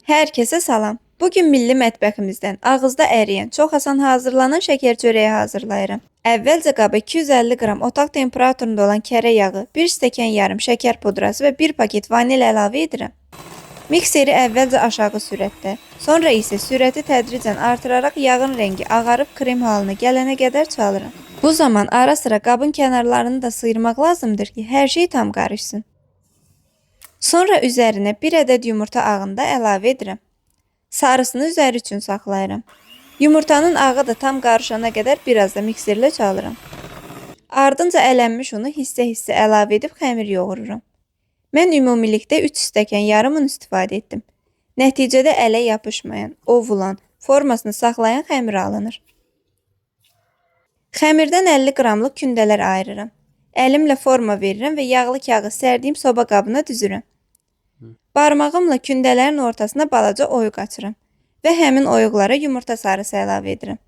Herkese salam. Bugün milli mətbəximizdən ağızda əriyən, çox asan hazırlanan şəkər çörəyi hazırlayıram. Əvvəlcə qaba 250 qram otaq temperaturunda olan kərə yağı, 1 stəkan yarım şəkər pudrası və 1 paket vanil əlavə edirəm. Mikseri əvvəlcə aşağı sürətdə, sonra isə sürəti tədricən artıraraq yağın rəngi ağarıb krem halına gələnə qədər çalıram. Bu zaman ara sıra qabın kənarlarını da sıyırmaq lazımdır ki, hər şey tam qarışsın. Sonra üzərinə 1 ədəd yumurta ağını da əlavə edirəm. Sarısını üzəri üçün saxlayıram. Yumurtanın ağı da tam qarışana qədər biraz da mikserlə çalıram. Ardınca ələnmiş unu hissə-hissə əlavə edib xəmir yoğururam. Mən ümumilikdə 3 stəkan yarımın istifadə etdim. Nəticədə ələ yapışmayan, ovulan, formasını saxlayan xəmir alınır. Xəmirdən 50 qramlıq kündələr ayırıram. Əlimlə forma verirəm və yağlı kağız sərdiyim soba qabına düzürəm. Barmağımla kündələrin ortasına balaca oyuq açıram və həmin oyuqlara yumurta sarısı əlavə edirəm.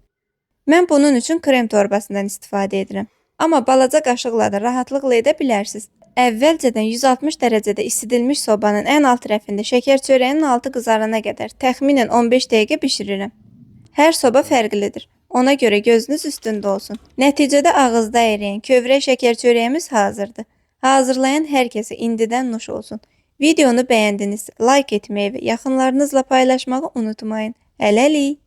Mən bunun üçün krem torbasından istifadə edirəm. Amma balaca qaşıqla da rahatlıqla edə bilərsiniz. Əvvəlcədən 160 dərəcədə isidilmiş sobanın ən alt rəfində şəkər çörəyinin altı qızarana qədər təxminən 15 dəqiqə bişirirəm. Hər soba fərqlidir. Ona görə gözünüz üstündə olsun. Nəticədə ağızda əriyən kövrək şəkər çörəyimiz hazırdır. Hazırlayan hər kəsə indidən nuş olsun. Videonu bəyəndinizsə like etməyi və yaxınlarınızla paylaşmağı unutmayın. Hələlik!